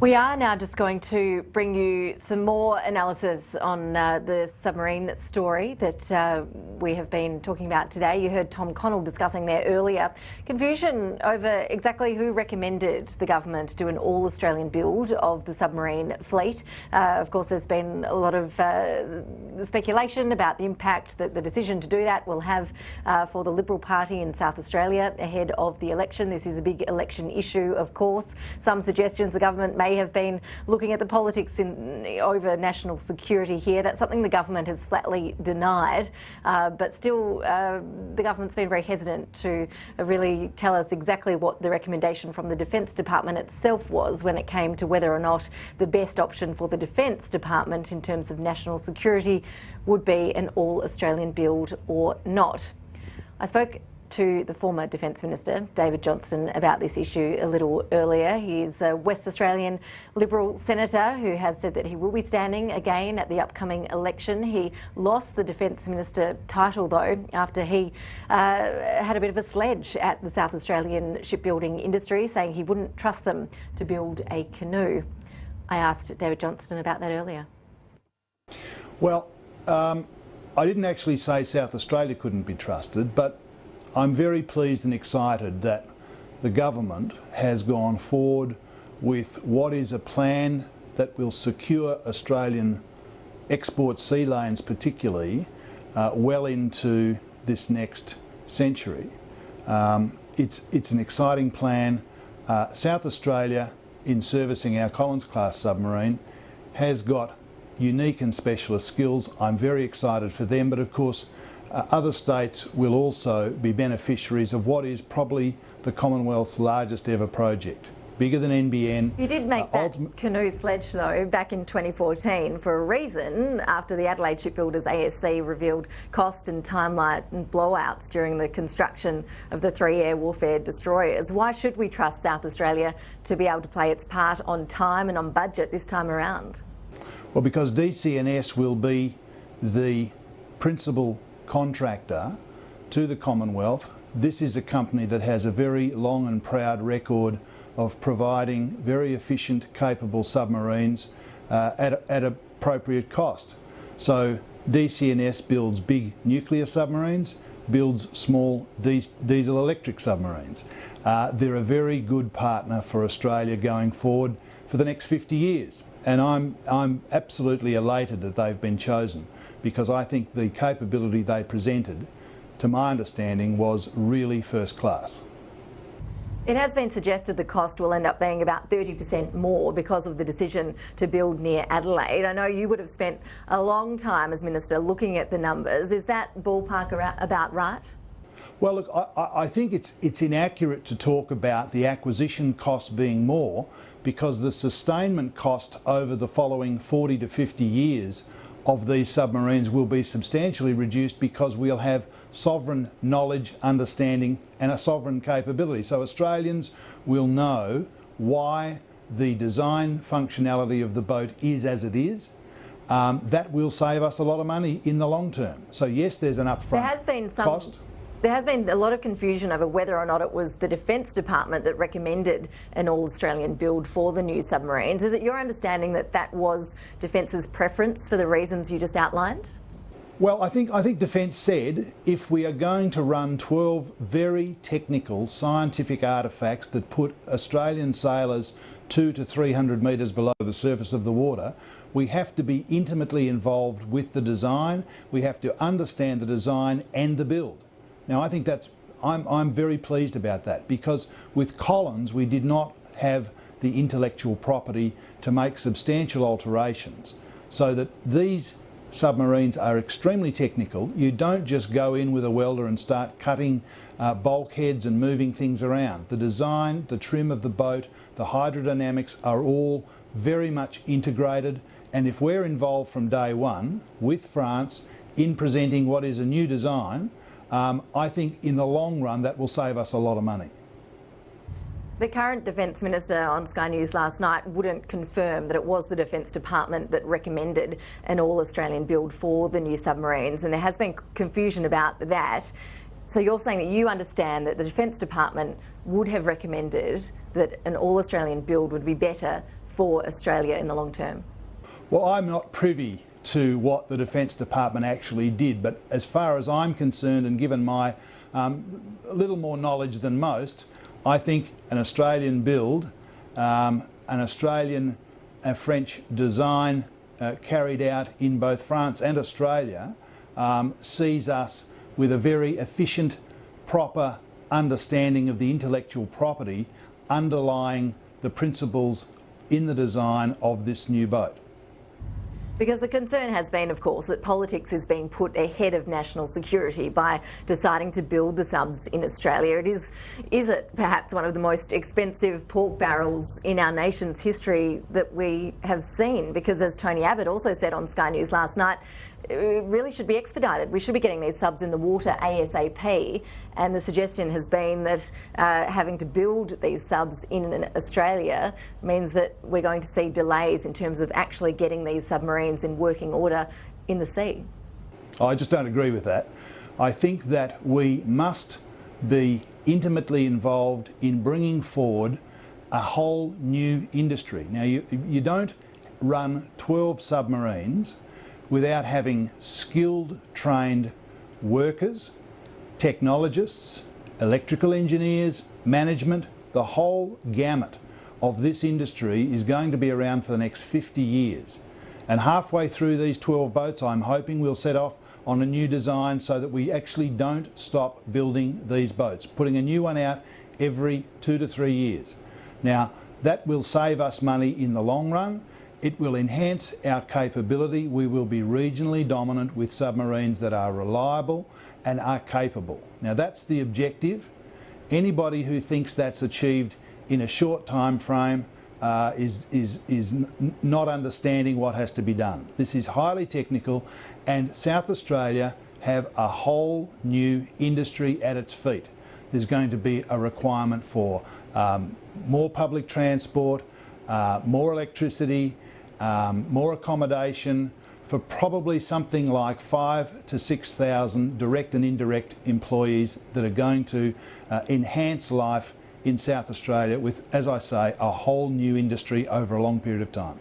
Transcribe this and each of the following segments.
We are now just going to bring you some more analysis on the submarine story that we have been talking about today. You heard Tom Connell discussing there earlier. Confusion over exactly who recommended the government do an all-Australian build of the submarine fleet. Of course, there's been a lot of speculation about the impact that the decision to do that will have for the Liberal Party in South Australia ahead of the election. This is a big election issue, of course. Some suggestions the government may have been looking at the politics over national security here. That's something the government has flatly denied, but still the government's been very hesitant to really tell us exactly what the recommendation from the Defence Department itself was when it came to whether or not the best option for the Defence Department in terms of national security would be an all-Australian build or not. I spoke to the former Defence Minister, David Johnston, about this issue a little earlier. He is a West Australian Liberal Senator who has said that he will be standing again at the upcoming election. He lost the Defence Minister title, though, after he had a bit of a sledge at the South Australian shipbuilding industry, saying he wouldn't trust them to build a canoe. I asked David Johnston about that earlier. Well, I didn't actually say South Australia couldn't be trusted, but I'm very pleased and excited that the government has gone forward with what is a plan that will secure Australian export sea lanes particularly well into this next century. It's an exciting plan. South Australia, in servicing our Collins-class submarine, has got unique and specialist skills. I'm very excited for them, but of course other states will also be beneficiaries of what is probably the Commonwealth's largest ever project, bigger than NBN. You did make that canoe sledge, though, back in 2014 for a reason, after the Adelaide shipbuilders ASC revealed cost and timeline and blowouts during the construction of the 3 air warfare destroyers. Why should we trust South Australia to be able to play its part on time and on budget this time around? Well, because DCNS will be the principal contractor to the Commonwealth. This is a company that has a very long and proud record of providing very efficient, capable submarines at appropriate cost. So DCNS builds big nuclear submarines, builds small diesel electric submarines. They're a very good partner for Australia going forward for the next 50 years. And I'm absolutely elated that they've been chosen, because I think the capability they presented, to my understanding, was really first class. It has been suggested the cost will end up being about 30% more because of the decision to build near Adelaide. I know you would have spent a long time as Minister looking at the numbers. Is that ballpark about right? Well, look, I think it's inaccurate to talk about the acquisition cost being more, because the sustainment cost over the following 40 to 50 years of these submarines will be substantially reduced, because we'll have sovereign knowledge, understanding and a sovereign capability. So Australians will know why the design functionality of the boat is as it is. That will save us a lot of money in the long term. So yes, there's an upfront cost. There has been a lot of confusion over whether or not it was the Defence Department that recommended an all-Australian build for the new submarines. Is it your understanding that that was Defence's preference for the reasons you just outlined? Well, I think Defence said if we are going to run 12 very technical scientific artefacts that put Australian sailors 200 to 300 metres below the surface of the water, we have to be intimately involved with the design. We have to understand the design and the build. Now, I think I'm very pleased about that, because with Collins we did not have the intellectual property to make substantial alterations, so that these submarines are extremely technical. You don't just go in with a welder and start cutting bulkheads and moving things around. The design, the trim of the boat, the hydrodynamics are all very much integrated, and if we're involved from day one with France in presenting what is a new design, I think in the long run that will save us a lot of money. The current Defence Minister on Sky News last night wouldn't confirm that it was the Defence Department that recommended an all-Australian build for the new submarines, and there has been confusion about that. So you're saying that you understand that the Defence Department would have recommended that an all-Australian build would be better for Australia in the long term? Well, I'm not privy to what the Defence Department actually did, but as far as I'm concerned, and given my a little more knowledge than most, I think an Australian build, an Australian French design carried out in both France and Australia sees us with a very efficient, proper understanding of the intellectual property underlying the principles in the design of this new boat. Because the concern has been, of course, that politics is being put ahead of national security by deciding to build the subs in Australia. Is it perhaps one of the most expensive pork barrels in our nation's history that we have seen? Because as Tony Abbott also said on Sky News last night, it really should be expedited. We should be getting these subs in the water ASAP, and the suggestion has been that having to build these subs in Australia means that we're going to see delays in terms of actually getting these submarines in working order in the sea. I just don't agree with that. I think that we must be intimately involved in bringing forward a whole new industry. Now, you don't run 12 submarines without having skilled, trained workers, technologists, electrical engineers, management. The whole gamut of this industry is going to be around for the next 50 years. And halfway through these 12 boats, I'm hoping we'll set off on a new design so that we actually don't stop building these boats, putting a new one out every 2 to 3 years. Now, that will save us money in the long run. It will enhance our capability. We will be regionally dominant with submarines that are reliable and are capable. Now, that's the objective. Anybody who thinks that's achieved in a short time frame is not understanding what has to be done. This is highly technical, and South Australia have a whole new industry at its feet. There's going to be a requirement for more public transport, more electricity, more accommodation, for probably something like 5,000 to 6,000 direct and indirect employees that are going to enhance life in South Australia with, as I say, a whole new industry over a long period of time.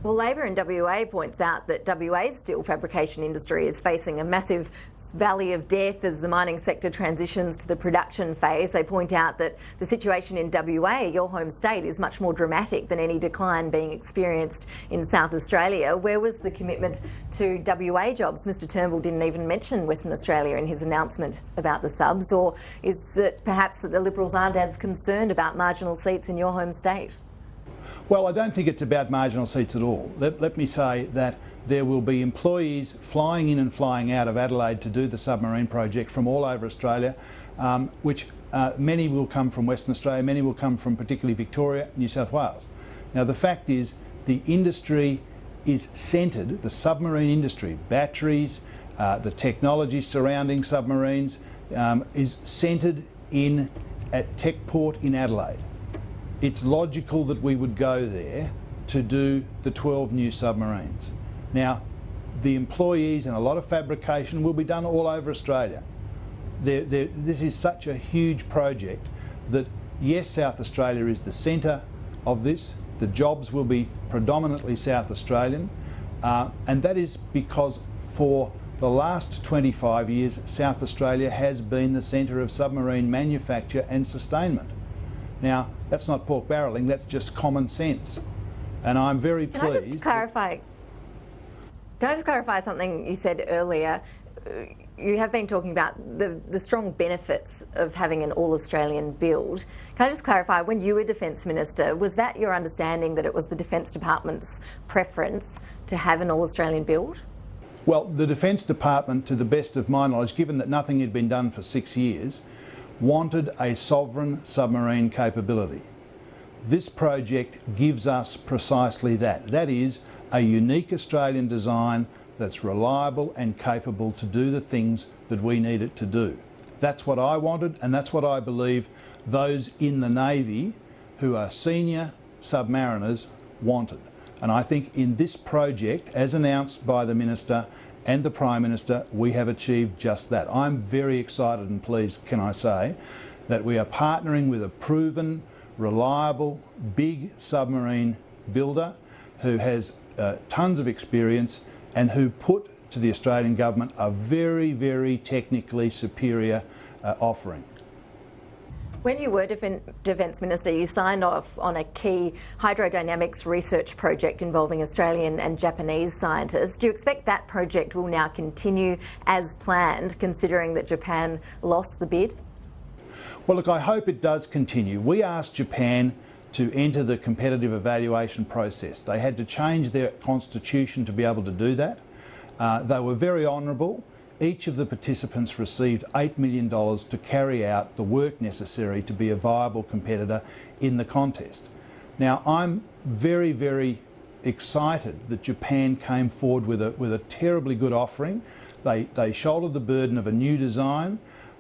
Well, Labor in WA points out that WA's steel fabrication industry is facing a massive valley of death as the mining sector transitions to the production phase. They point out that the situation in WA, your home state, is much more dramatic than any decline being experienced in South Australia. Where was the commitment to WA jobs? Mr Turnbull didn't even mention Western Australia in his announcement about the subs. Or is it perhaps that the Liberals aren't as concerned about marginal seats in your home state? Well, I don't think it's about marginal seats at all. Let me say that there will be employees flying in and flying out of Adelaide to do the submarine project from all over Australia, which many will come from Western Australia, many will come from particularly Victoria, New South Wales. Now, the fact is the industry is centred, the submarine industry, batteries, the technology surrounding submarines, is centred at Techport in Adelaide. It's logical that we would go there to do the 12 new submarines. Now, the employees and a lot of fabrication will be done all over Australia. This is such a huge project that, yes, South Australia is the centre of this. The jobs will be predominantly South Australian, and that is because for the last 25 years, South Australia has been the centre of submarine manufacture and sustainment. Now, that's not pork barrelling, that's just common sense. And I'm very pleased. Can I just clarify something you said earlier? You have been talking about the strong benefits of having an all-Australian build. Can I just clarify, when you were Defence Minister, was that your understanding that it was the Defence Department's preference to have an all-Australian build? Well, the Defence Department, to the best of my knowledge, given that nothing had been done for 6 years, wanted a sovereign submarine capability. This project gives us precisely that. That is a unique Australian design that's reliable and capable to do the things that we need it to do. That's what I wanted, and that's what I believe those in the Navy who are senior submariners wanted. And I think in this project, as announced by the Minister and the Prime Minister, we have achieved just that. I'm very excited and pleased, can I say, that we are partnering with a proven, reliable, big submarine builder who has tons of experience and who put to the Australian government a very, very technically superior offering. When you were Defence Minister, you signed off on a key hydrodynamics research project involving Australian and Japanese scientists. Do you expect that project will now continue as planned, considering that Japan lost the bid? Well, look, I hope it does continue. We asked Japan to enter the competitive evaluation process. They had to change their constitution to be able to do that. They were very honourable. Each of the participants received $8 million to carry out the work necessary to be a viable competitor in the contest. Now, I'm very, very excited that Japan came forward with a terribly good offering. They shouldered the burden of a new design.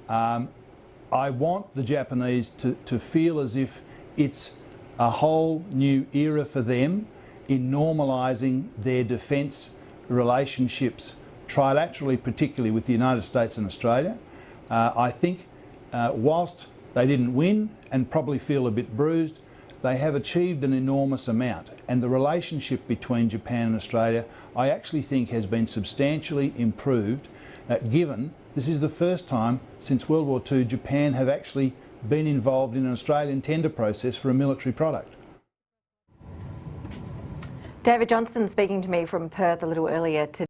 I want the Japanese to feel as if it's a whole new era for them in normalising their defence relationships trilaterally, particularly with the United States and Australia. I think whilst they didn't win and probably feel a bit bruised, they have achieved an enormous amount. And the relationship between Japan and Australia, I actually think has been substantially improved, given this is the first time since World War II Japan have actually been involved in an Australian tender process for a military product. David Johnston speaking to me from Perth a little earlier today.